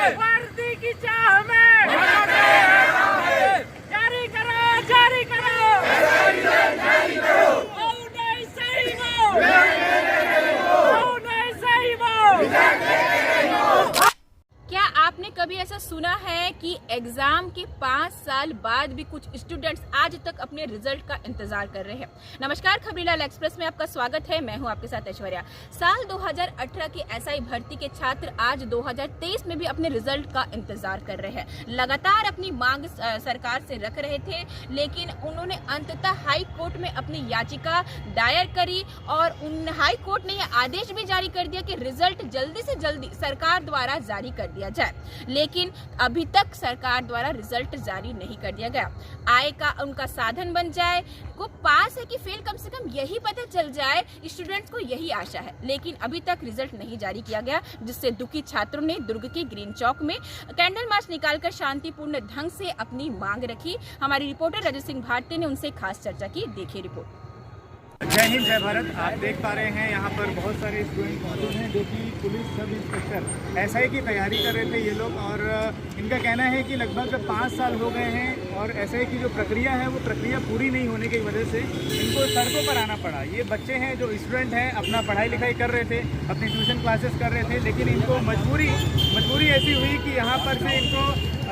वर्दी की चाह में जारी करो, जारी करो, ओ नहीं सही वो, ओ नहीं सही वो। क्या आपने कभी ऐसा सुना है कि एग्जाम के 5 साल बाद भी कुछ स्टूडेंट्स आज तक अपने रिजल्ट का इंतजार कर रहे हैं? नमस्कार, खबरीलाल एक्सप्रेस में आपका स्वागत है। मैं हूं आपके साथ ऐश्वर्या। साल 2018 की एसआई भर्ती के छात्र आज 2023 में भी अपने रिजल्ट का इंतजार कर रहे हैं। लगातार अपनी मांग सरकार से रख रहे थे, लेकिन उन्होंने अंततः हाई कोर्ट में अपनी याचिका दायर करी और हाई कोर्ट ने यह आदेश भी जारी कर दिया कि रिजल्ट जल्दी से जल्दी सरकार द्वारा जारी कर दिया जाए, लेकिन अभी तक सरकार द्वारा रिजल्ट जारी नहीं कर दिया गया। आय का उनका साधन बन जाए, वो पास है कि फेल कम से कम यही पता चल जाए, स्टूडेंट्स को यही आशा है, लेकिन अभी तक रिजल्ट नहीं जारी किया गया, जिससे दुखी छात्रों ने दुर्ग के ग्रीन चौक में कैंडल मार्च निकालकर शांतिपूर्ण ढंग से अपनी मांग रखी। हमारी रिपोर्टर रजत सिंह भारती ने उनसे खास चर्चा की। देखिए रिपोर्ट। जय हिंद, जय भारत। आप देख पा रहे हैं यहाँ पर बहुत सारे स्टूडेंट मौजूद हैं जो कि पुलिस सब इंस्पेक्टर एसआई की तैयारी कर रहे थे ये लोग, और इनका कहना है कि लगभग 5 साल हो गए हैं और एसआई की जो प्रक्रिया है वो प्रक्रिया पूरी नहीं होने की वजह से इनको सड़कों पर आना पड़ा। ये बच्चे हैं जो स्टूडेंट हैं, अपना पढ़ाई लिखाई कर रहे थे, अपनी ट्यूशन क्लासेस कर रहे थे, लेकिन इनको मजबूरी ऐसी हुई कि यहाँ पर से इनको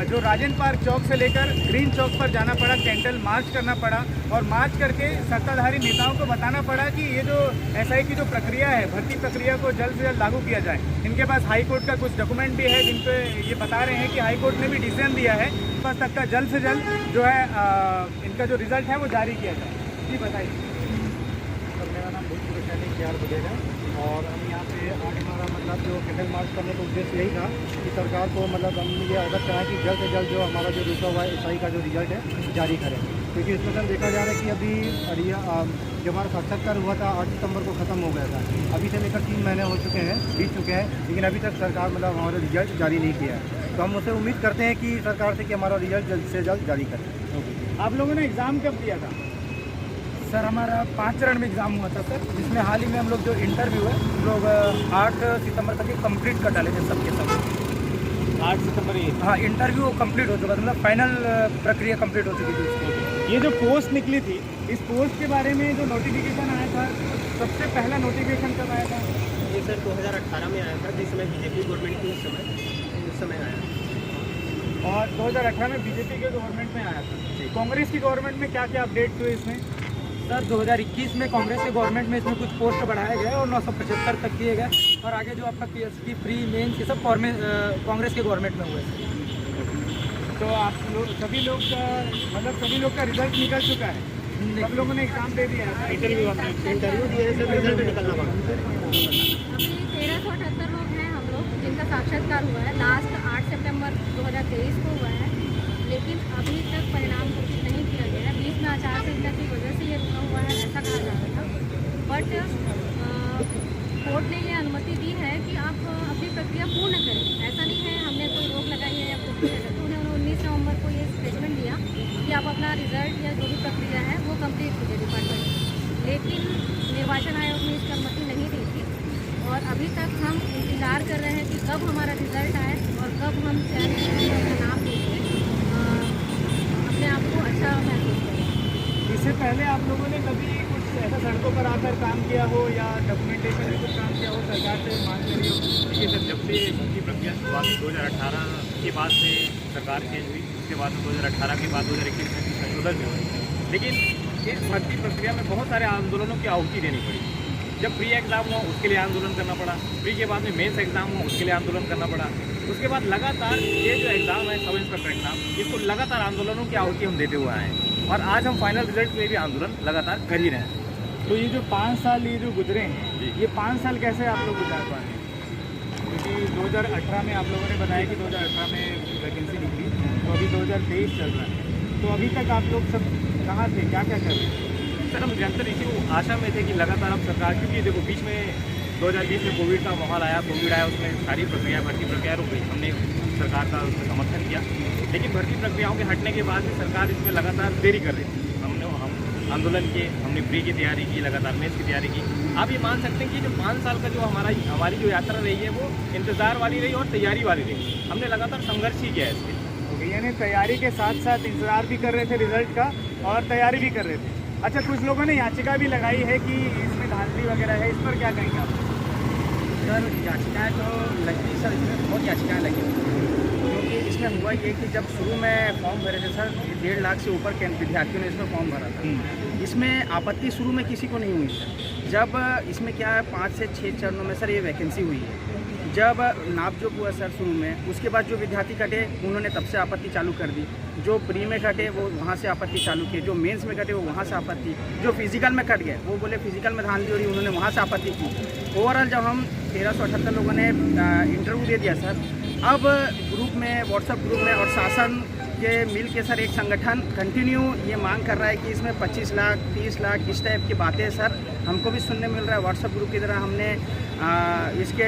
जो राजेंद्र पार्क चौक से लेकर ग्रीन चौक पर जाना पड़ा, कैंडल मार्च करना पड़ा और मार्च करके सत्ताधारी नेताओं को बताना पड़ा कि ये जो एसआई की जो प्रक्रिया है, भर्ती प्रक्रिया को जल्द से जल्द लागू किया जाए। इनके पास हाई कोर्ट का कुछ डॉक्यूमेंट भी है जिन पे ये बता रहे हैं कि हाई कोर्ट ने भी डिसीजन दिया है, बस तक का जल्द से जल्द जो है इनका जो रिजल्ट है वो जारी किया जाए। जी बताइए। सर, मेरा नाम KR बघेल है और हम यहाँ पे आज हमारा मतलब जो कैंडल मार्च करने का उद्देश्य यही था कि सरकार को मतलब हम ये अवगत कराएं कि जल्द से जल्द जो हमारा जो रुका हुआ है एसआई का जो रिजल्ट है जारी करें, क्योंकि इसमें सर देखा जा रहा है कि अभी जो हमारा साक्षात्कार हुआ था 8 सितंबर को ख़त्म हो गया था, अभी से लेकर 3 महीने हो चुके हैं, बीत चुके हैं, लेकिन अभी तक सरकार मतलब हमारा रिजल्ट जारी नहीं किया है। तो हम उससे उम्मीद करते हैं कि सरकार से कि हमारा रिजल्ट जल्द से जल्द जारी करें। आप लोगों ने एग्ज़ाम कब दिया था? सर, हमारा 5 चरण में एग्ज़ाम हुआ था सर, जिसमें हाल ही में हम लोग जो इंटरव्यू है हम लोग 8 सितंबर तक कंप्लीट कर डाले थे सबके सब। 8 सितंबर ये? हाँ, इंटरव्यू कंप्लीट हो चुका था, मतलब फाइनल प्रक्रिया कंप्लीट हो चुकी थी उसकी। ये जो पोस्ट निकली थी, इस पोस्ट के बारे में जो नोटिफिकेशन आया था, सबसे पहला नोटिफिकेशन कब आया था? ये सर 2018 में आया था, जिस समय बीजेपी गवर्नमेंट थी उस समय आया। और 2018 में बीजेपी के गवर्नमेंट में आया था। कांग्रेस की गवर्नमेंट में क्या क्या अपडेट हुए इसमें? सर, 2021 में कांग्रेस के गवर्नमेंट में इसमें कुछ पोस्ट बढ़ाए गए और 975 तक किए गए, और आगे जो आपका PST प्री मेंस ये सब कांग्रेस के गवर्नमेंट में हुए। तो आप लोग सभी लोग का रिजल्ट निकल चुका है, सब लोगों ने एग्जाम दे दिया है? इंटरव्यू दिए सर, रिजल्ट निकलना पड़ा। अभी 1378 लोग हैं हम लोग जिनका साक्षात्कार हुआ है, लास्ट 8 सितंबर 2023 को हुआ है, लेकिन अभी तक परिणाम घोषित नहीं किया गया है। बीच में आचार संहिता की वजह से ये रुका हुआ है, ऐसा कहा जा रहा था, बट कोर्ट ने ये अनुमति दी है कि आप अपनी प्रक्रिया पूर्ण करें। ऐसा नहीं है हमने कोई रोक लगाई है या कुछ भी है, तो उन्होंने 19 नवंबर को ये स्टेटमेंट दिया कि आप अपना रिजल्ट या जो भी प्रक्रिया है वो कंप्लीट कीजिए डिपार्टमेंट, लेकिन निर्वाचन आयोग ने इसकी अनुमति नहीं दी थी और अभी तक हम इंतज़ार कर रहे हैं कि कब हमारा रिजल्ट आए और कब हम चयन का नाम देके अपने आप को अच्छा महसूस करें। इससे पहले आप लोगों ने कभी कुछ ऐसा सड़कों पर आकर काम किया हो या डॉक्यूमेंटेशन में कुछ काम किया हो, सरकार से मांग करी हो? देखिए सर, जब से भर्ती प्रक्रिया शुरुआत 2018 के बाद से सरकार चेंज हुई, उसके बाद 2018 के बाद 2021 में संशोधन भी हुए, लेकिन इस भर्ती प्रक्रिया में बहुत सारे आंदोलनों की आहुति देनी पड़ी। जब प्री एग्ज़ाम हुआ उसके लिए आंदोलन करना पड़ा, प्री के बाद में मेंस एग्ज़ाम हुआ उसके लिए आंदोलन करना पड़ा, उसके बाद लगातार ये जो एग्ज़ाम है सब इंस्पेक्टर एग्ज़ाम, इसको लगातार आंदोलनों की आहुति हम देते हुए आए हैं और आज हम फाइनल रिजल्ट में भी आंदोलन लगातार कर ही रहे हैं। तो ये जो 5 साल ये जो गुजरे हैं, ये 5 साल कैसे आप लोग गुजार पाए? क्योंकि 2018 में आप लोगों ने बताया कि 2018 में वैकेंसी निकली, तो अभी 2023 चल रहा है, तो अभी तक आप लोग सब कहाँ थे, क्या क्या कर रहे थे? सर, हम निरंतर इसी आशा में थे कि लगातार अब सरकार, क्योंकि देखो बीच में 2020 में कोविड का माहौल आया, कोविड आया, उसमें सारी प्रक्रिया भर्ती प्रक्रिया रुक गई, हमने सरकार का उसमें समर्थन किया, लेकिन भर्ती प्रक्रियाओं के हटने के बाद भी सरकार इसमें लगातार देरी कर रही थी। हम आंदोलन किए, हमने प्री की तैयारी की, लगातार मेंस की तैयारी की। आप ये मान सकते हैं कि जो 5 साल का जो हमारी जो यात्रा रही है वो इंतज़ार वाली रही और तैयारी वाली रही। हमने लगातार संघर्ष ही किया है इसके। यानी तैयारी के साथ साथ इंतजार भी कर रहे थे रिजल्ट का और तैयारी भी कर रहे थे। अच्छा, कुछ लोगों ने याचिका भी लगाई है कि इसमें धांधली वगैरह है, इस पर क्या कहेंगे आप? सर याचिकाएँ तो लगी, सर इसमें बहुत याचिकाएँ लगी, क्योंकि इसमें हुआ ये कि जब शुरू में फॉर्म भरे थे सर 1.5 लाख से ऊपर के विद्यार्थियों ने इसमें फॉर्म भरा था। इसमें आपत्ति शुरू में किसी को नहीं हुई सर। जब इसमें क्या है 5 से 6 चरणों में सर ये वैकेंसी हुई है। जब नापजोक हुआ सर शुरू में, उसके बाद जो विद्यार्थी कटे उन्होंने तब से आपत्ति चालू कर दी। जो प्री में कटे वो वहाँ से आपत्ति चालू की, जो मेंस में कटे वो वहाँ से आपत्ति, जो फिजिकल में कट गए वो बोले फिजिकल में धांधली हो रही, उन्होंने वहाँ से आपत्ति की। ओवरऑल जब हम 1378 लोगों ने इंटरव्यू दे दिया सर, अब ग्रुप में, व्हाट्सएप ग्रुप में और शासन के मिल के सर एक संगठन कंटिन्यू ये मांग कर रहा है कि इसमें 25 लाख 30 लाख इस टाइप की बातें सर हमको भी सुनने मिल रहा है। व्हाट्सएप ग्रुप की तरह हमने इसके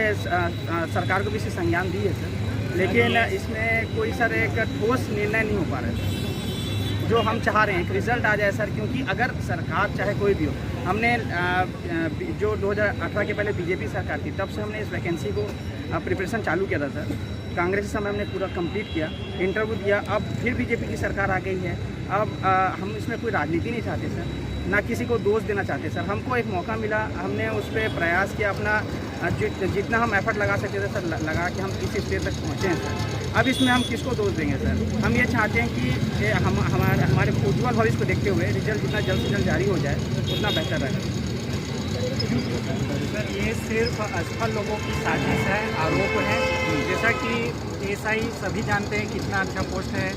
सरकार को भी इसे संज्ञान दी है सर, लेकिन इसमें कोई सर एक ठोस निर्णय नहीं हो पा रहा है सर। जो हम चाह रहे हैं कि रिजल्ट आ जाए सर, क्योंकि अगर सरकार चाहे कोई भी हो, हमने जो 2018 के पहले बीजेपी सरकार थी तब से हमने इस वैकेंसी को प्रिपरेशन चालू किया था सर। कांग्रेस के समय हमने पूरा कंप्लीट किया, इंटरव्यू दिया, अब फिर बीजेपी की सरकार आ गई है। अब हम इसमें कोई राजनीति नहीं चाहते सर, ना किसी को दोष देना चाहते सर। हमको एक मौका मिला, हमने उस पर प्रयास किया, अपना जितना हम एफर्ट लगा सकते थे सर लगा के हम किसी स्टेज तक पहुँचे हैं सर। अब इसमें हम किसको दोष देंगे सर? हम ये चाहते हैं कि हमारे उज्ज्वल भविष्य को देखते हुए रिजल्ट जितना जल्द से जल्द जारी हो जाए उतना बेहतर रहेगा। सर, ये सिर्फ असफल लोगों की साजिश है, आरोप है। जैसा कि एसआई सभी जानते हैं कितना अच्छा पोस्ट है,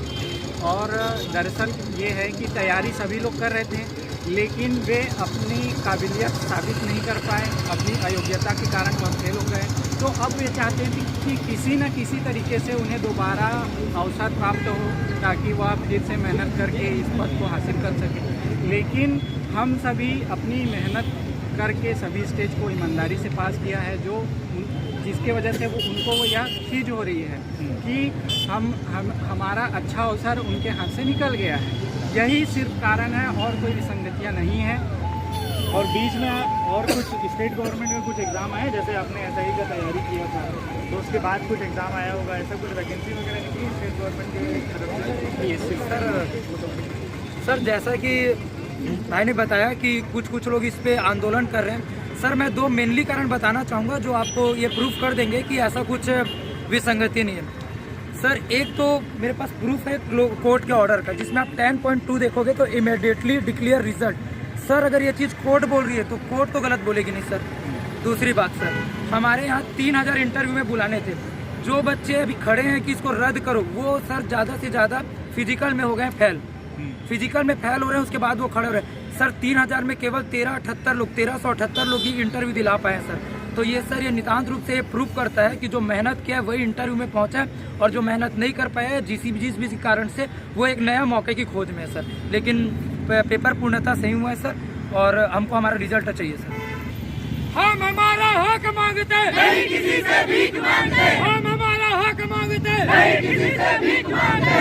और दरअसल ये है कि तैयारी सभी लोग कर रहे थे, लेकिन वे अपनी काबिलियत साबित नहीं कर पाए, अपनी अयोग्यता के कारण वह फेल हो गए। तो अब वे चाहते थे कि किसी न किसी तरीके से उन्हें दोबारा अवसर प्राप्त हो, ताकि वह फिर से मेहनत करके इस पद को हासिल कर सकें। लेकिन हम सभी अपनी मेहनत करके सभी स्टेज को ईमानदारी से पास किया है, जो जिसके वजह से उनको यह खीज हो रही है कि हमारा अच्छा अवसर उनके हाथ से निकल गया है। यही सिर्फ कारण है और कोई विसंगतियाँ नहीं है। और बीच में और कुछ स्टेट गवर्नमेंट में कुछ एग्ज़ाम आए, जैसे आपने एसआई का तैयारी किया था तो उसके बाद कुछ एग्ज़ाम आया होगा, ऐसा कुछ वैकेंसी वगैरह निकली स्टेट गवर्नमेंट की तरफ से? सर जैसा कि भाई ने बताया कि कुछ लोग इस पे आंदोलन कर रहे हैं सर, मैं 2 मेनली कारण बताना चाहूँगा जो आपको ये प्रूफ कर देंगे कि ऐसा कुछ विसंगति नहीं है। सर एक तो मेरे पास प्रूफ है कोर्ट के ऑर्डर का, जिसमें आप 10.2 देखोगे तो इमीडिएटली डिक्लेयर रिजल्ट। सर अगर ये चीज़ कोर्ट बोल रही है तो कोर्ट तो गलत बोलेगी नहीं सर। दूसरी बात सर, हमारे यहाँ 3000 इंटरव्यू में बुलाने थे, जो बच्चे अभी खड़े हैं कि इसको रद्द करो, वो सर ज़्यादा से ज़्यादा फिजिकल में हो गए फेल, फिजिकल में फेल हो रहे हैं, उसके बाद वो खड़े हो रहे हैं। सर 3000 में केवल 1378 लोग ही इंटरव्यू दिला पाए हैं सर। तो ये सर ये नितांत रूप से ये प्रूफ करता है कि जो मेहनत किया है वही इंटरव्यू में पहुंचा है, और जो मेहनत नहीं कर पाया है जिस भी कारण से वो एक नया मौके की खोज में है सर। लेकिन पेपर पूर्णतः सही हुआ है सर, और हमको हमारा रिजल्ट चाहिए सर। हम हमारा हक मांगते नहीं किसी से भीख मांगते, हम हमारा हक मांगते नहीं किसी से भीख मांगते।